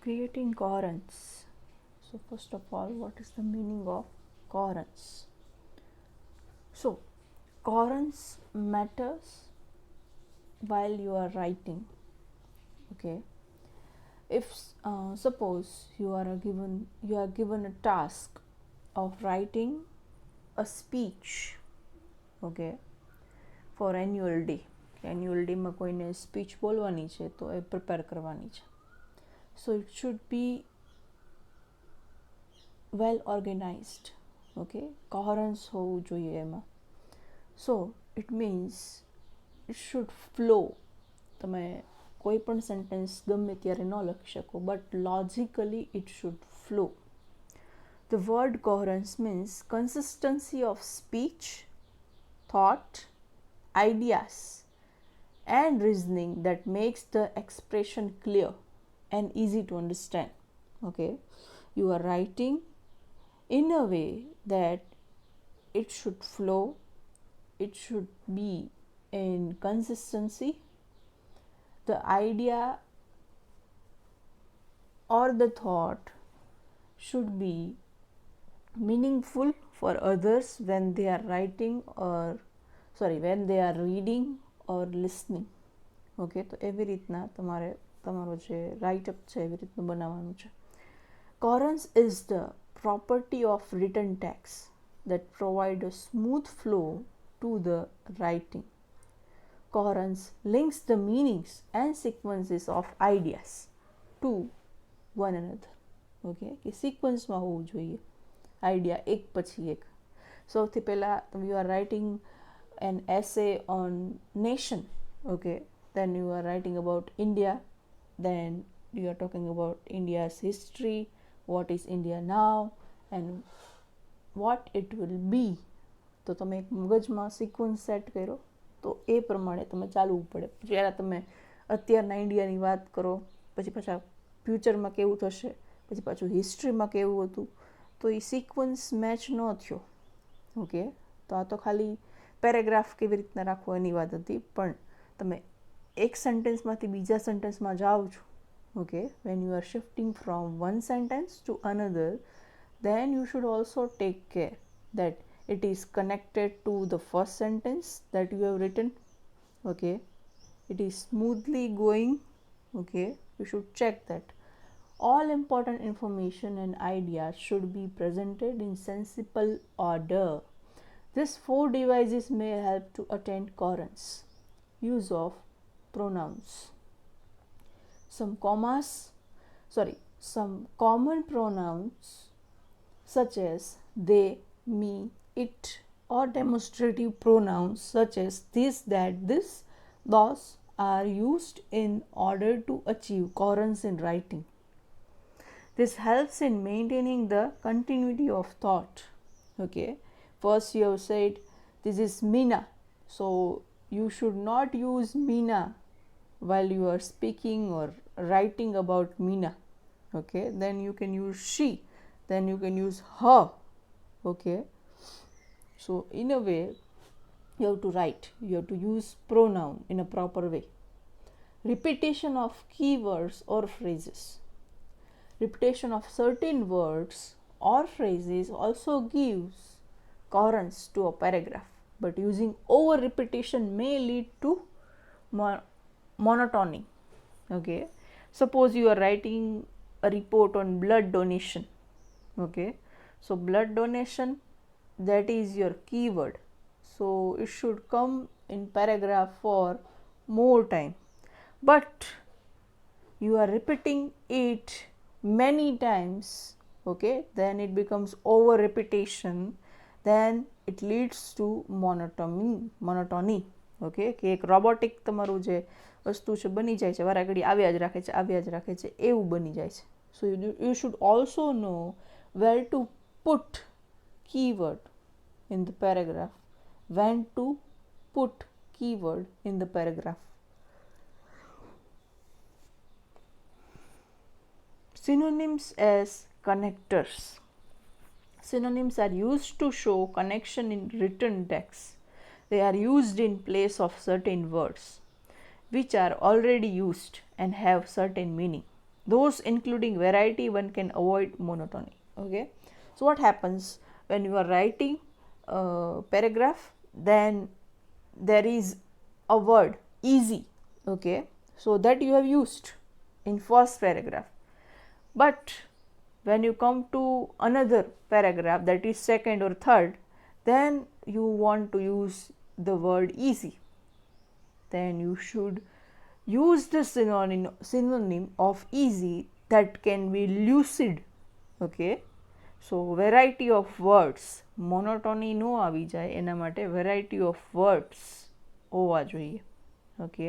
Creating coherence. So first of all, what is the meaning of coherence? So coherence matters while you are writing. Okay, if suppose you are given a task of writing a speech, okay, for annual day. Annual ડેમાં કોઈને speech બોલવાની છે તો એ prepare કરવાની છે. So it should be well organised. Okay, coherence હોવું જોઈએ એમાં. So it means it should flow. તમે કોઈ પણ સેન્ટેન્સ ગમે ત્યારે ન લખી શકો, but logically it should flow. The word coherence means consistency of speech, thought, ideas and reasoning that makes the expression clear and easy to understand. Okay, you are writing in a way that it should flow, it should be in consistency. The idea or the thought should be meaningful for others when they are writing when they are reading or listening. Okay, તો એવી રીતના તમારો જે write-up છે એવી રીતનું બનાવવાનું છે. Coherence is the property of written text that provide a smooth flow to the writing. Coherence links the meanings and sequences of ideas to one another. Okay, કે સિક્વન્સમાં હોવું જોઈએ આઈડિયા એક પછી એક. સૌથી પહેલાં you are writing an essay on nation. Okay, then you are writing about India, then you are talking about India's history, what is India now and what it will be. તો તમે એક મગજમાં sequence set કર્યો તો એ પ્રમાણે તમે ચાલવું પડે. જ્યારે તમે અત્યારના ઇન્ડિયાની વાત કરો, પછી પાછા ફ્યુચરમાં કેવું થશે, પછી પાછું હિસ્ટ્રીમાં કેવું હતું, તો એ સિક્વન્સ મેચ ન થયો. ઓકે, તો આ તો ખાલી પેરેગ્રાફ કેવી રીતના રાખવો એની વાત હતી, પણ તમે એક સેન્ટેન્સમાંથી બીજા સેન્ટેન્સમાં જાઓ છો. Okay, when you are shifting from one sentence to another, then you should also take care that it is connected to the first sentence that you have written. Okay, it is smoothly going. Okay, you should check that all important information and ideas should be presented in sensible order. These 4 devices may help to attain coherence. Use of pronouns. Some common pronouns such as they, me, it, or demonstrative pronouns such as this, that, this, those are used in order to achieve coherence in writing. This helps in maintaining the continuity of thought. Okay, first you have said this is Meena, so you should not use Meena while you are speaking or writing about Meena. Okay, then you can use she, then you can use her. Okay, so in a way you have to write, you have to use pronoun in a proper way. Repetition of keywords or phrases. Repetition of certain words or phrases also gives coherence to a paragraph, but using over repetition may lead to monotony. Okay, suppose you are writing a report on blood donation. Okay, so blood donation, that is your keyword, so it should come in paragraph for more time, but you are repeating it many times. Okay, then it becomes over repetition, then it leads to monotony. Okay, કે એક robotic તમારું જે વસ્તુ છે બની જાય છે, વારાઘડી આવ્યા જ રાખે છે એવું બની જાય છે. So you should also know where to put keyword in the paragraph, when to put keyword in the paragraph. Synonyms as connectors. Synonyms are used to show connection in written text. They are used in place of certain words which are already used and have certain meaning. those including variety, one can avoid monotony. Okay, so what happens when you are writing a paragraph, then there is a word easy, okay, so that you have used in first paragraph, but when you come to another paragraph, that is second or third, then you want to use the word easy, then you should use the synonym of easy that can be lucid. Okay, so variety of words, મોનોટોની ન આવી જાય એના માટે variety of words હોવા જોઈએ. Okay,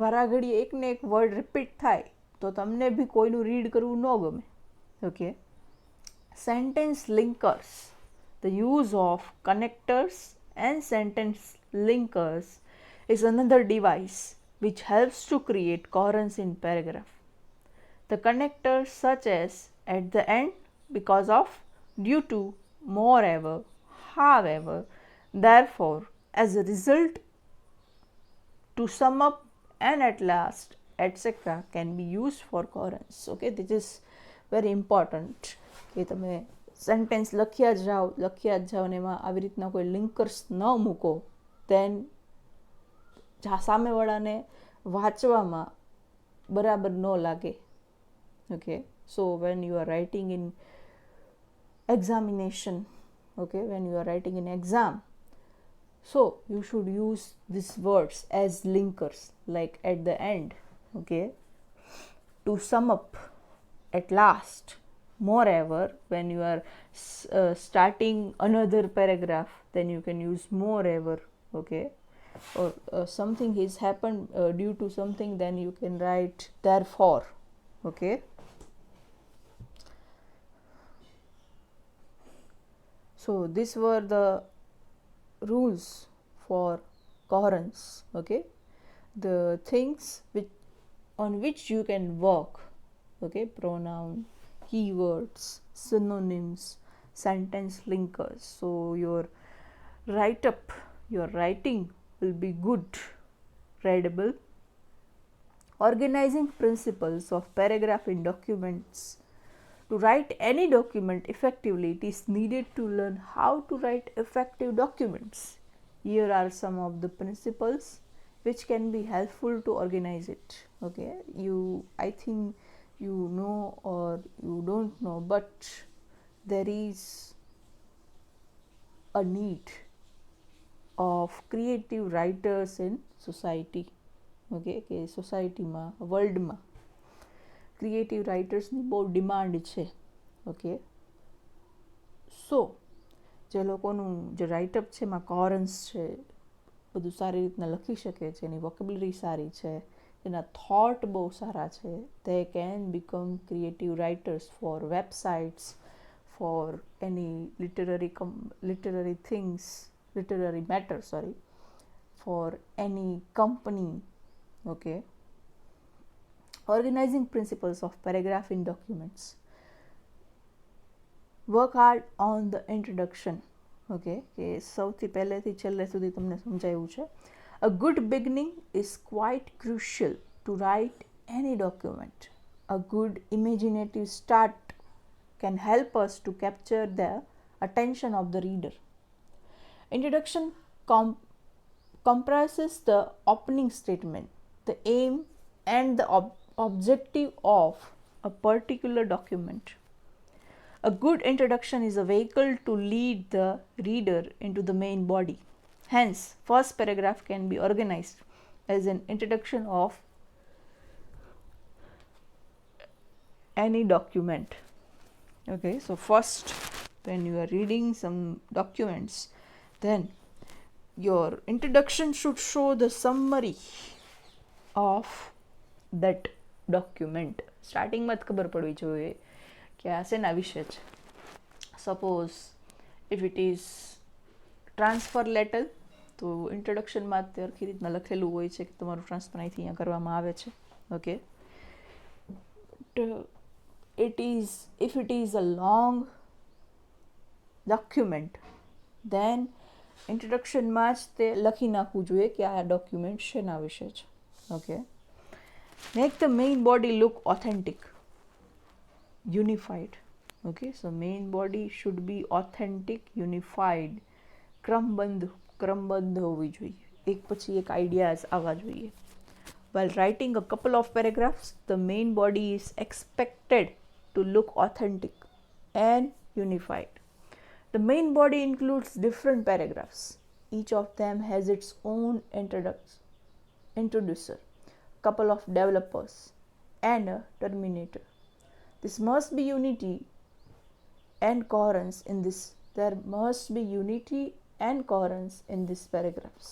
વારાઘડી એક ને એક વર્ડ રિપીટ થાય તો તમને બી કોઈનું રીડ કરવું ન ગમે. Okay, sentence linkers, the use of connectors and sentence linkers is another device which helps to create coherence in paragraph. The connectors such as at the end, because of, due to, moreover, however, therefore, as a result, to sum up, and at last, etc. can be used for coherence. Okay, this is very important કે તમે sentence લખ્યા જ જાઓ ને એમાં આવી રીતના કોઈ લિંકર્સ ન મૂકો, then સામેવાળાને વાંચવામાં બરાબર ન લાગે. Okay, so when you are writing in examination, okay, when you are writing in exam, so you should use these words as linkers, like at the end, okay, to sum up, at last, moreover. When you are starting another paragraph, then you can use moreover. Okay, or something has happened due to something, then you can write therefore. Okay, so these were the rules for coherence. Okay, the things on which you can work. Okay, pronoun, keywords, synonyms, sentence linkers. So your your writing will be good, readable. Organizing principles of paragraph in documents. To write any document effectively, it is needed to learn how to write effective documents. Here are some of the principles which can be helpful to organize it. Okay, I think you know or you don't know, but there is a need of creative writers in society. Okay, કે સોસાયટીમાં, વર્લ્ડમાં creative રાઇટર્સની બહુ demand છે. Okay, સો જે લોકોનું જે write-up છે એમાં કોહરન્સ છે, બધું સારી રીતના લખી શકે છે, એની વોકેબ્યુલરી સારી છે, એના થોટ બહુ સારા છે, they can become creative writers for websites, for any literary things, literary matter, sorry, for any company. Okay, organizing principles of paragraph in documents. Work hard on the introduction. Okay, કે સૌથી પહેલેથી છેલ્લે સુધી તમને સમજાયું છે. A good beginning is quite crucial to write any document. A good imaginative start can help us to capture the attention of the reader. Introduction comprises the opening statement, the aim and the objective of a particular document. A good introduction is a vehicle to lead the reader into the main body. Hence, first paragraph can be organized as an introduction of any document. Okay, so first, when you are reading some documents, then your introduction should show the summary of that document. સ્ટાર્ટિંગમાં જ ખબર પડવી જોઈએ કે આ શેના વિશે છે. Suppose if it is transfer letter, તો ઇન્ટ્રોડક્શનમાં જ સરખી રીતના લખેલું હોય છે કે તમારું ટ્રાન્સફર અહીંથી અહીંયા કરવામાં આવે છે. Okay, if it is a long document, then ઇન્ટ્રોડક્શનમાં જ તે લખી નાખવું જોઈએ કે આ ડોક્યુમેન્ટ શેના વિશે છે. Okay, Make the main body look authentic, unified. Okay, so main body should be authentic, unified, ક્રમબદ્ધ હોવી જોઈએ, એક પછી એક આઈડિયાઝ આવવા જોઈએ. While writing a couple of paragraphs, the main body is expected to look authentic and unified. The main body includes different paragraphs. Each of them has its own introducer, couple of developers, and a terminator. This must be unity and coherence in this. There must be unity and coherence in these paragraphs.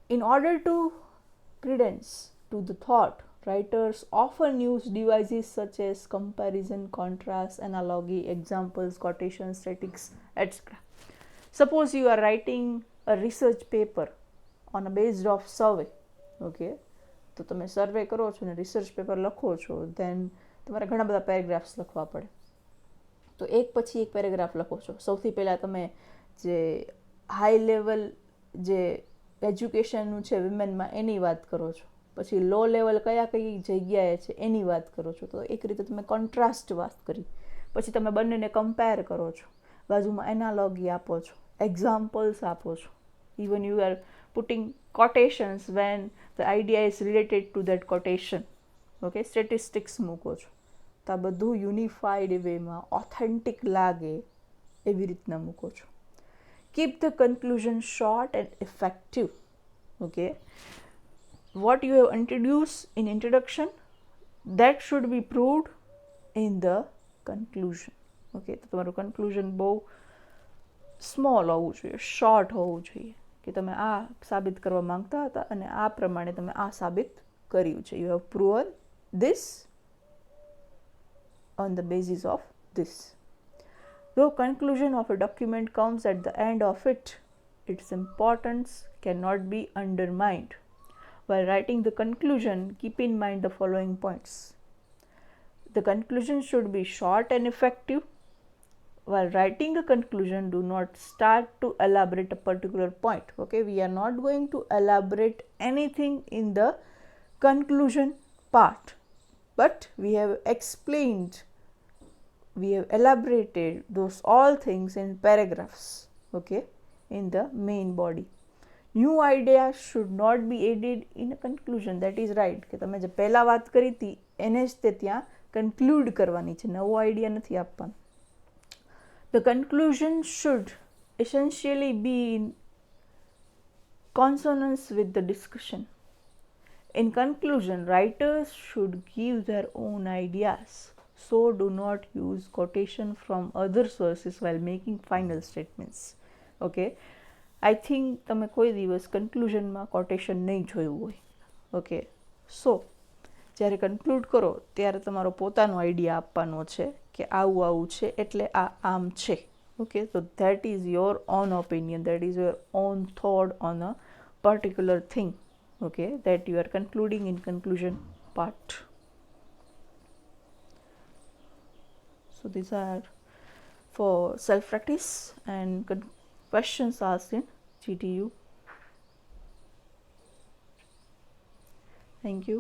In order to credence to the thought, writers often use devices such as comparison, contrast, analogy, examples, quotations, statistics, etc. Suppose you are writing a research paper on a based of survey. Okay, તો તમે સર્વે કરો છો ને research paper લખો છો, દેન તમારે ઘણા બધા પેરેગ્રાફ્સ લખવા પડે. તો એક પછી એક પેરેગ્રાફ લખો છો. સૌથી પહેલાં તમે જે હાઈ લેવલ જે એજ્યુકેશનનું છે વિમેનમાં એની વાત કરો છો, પછી લો લેવલ કયા કઈ જગ્યાએ છે એની વાત કરો છો. તો એક રીતે તમે કોન્ટ્રાસ્ટ વાત કરી. પછી તમે બંનેને કમ્પેર કરો છો, બાજુમાં એનાલોગી આપો છો, એક્ઝામ્પલ્સ આપો છો. Even you are putting quotations when the idea is related to that quotation. Okay, statistics મૂકો છો. તો આ બધું યુનિફાઈડ વેમાં ઓથેન્ટિક લાગે એવી રીતના મૂકો છો. Keep the conclusion short and effective. Okay, what you have introduced in introduction, that should be proved in the conclusion. Okay, તો તમારું conclusion બહુ સ્મોલ હોવું જોઈએ, શોર્ટ હોવું જોઈએ, કે તમે આ સાબિત કરવા માંગતા હતા અને આ પ્રમાણે તમે આ સાબિત કર્યું છે. You have proven this on the basis of this. Though conclusion of a document comes at the end of it, its importance cannot be undermined. While writing the conclusion, keep in mind the following points. The conclusion should be short and effective. While writing a conclusion, do not start to elaborate a particular point. Okay, we are not going to elaborate anything in the conclusion part, but we have explained, we have elaborated those all things in paragraphs. Okay, in the main body. New idea should not be added in a conclusion. That is right, કે તમે જે પહેલા વાત કરી હતી એને જ તે ત્યાં કન્ક્લુડ કરવાની છે, નવો આઈડિયા નથી આપવાનો. The conclusion should essentially be in consonance with the discussion. In conclusion, writers should give their own ideas, so do not use quotation from other sources while making final statements. Okay, I think તમે કોઈ દિવસ કન્ક્લુઝનમાં quotation નહીં જોયું હોય. Okay, સો જ્યારે conclude કરો ત્યારે તમારો પોતાનો આઈડિયા આપવાનો છે કે આવું આવું છે એટલે આ આમ છે. Okay, so that is your own opinion, that is your own thought on a particular thing. Okay, that you are concluding in conclusion part. So these are for self practice and questions asked in GTU. Thank you.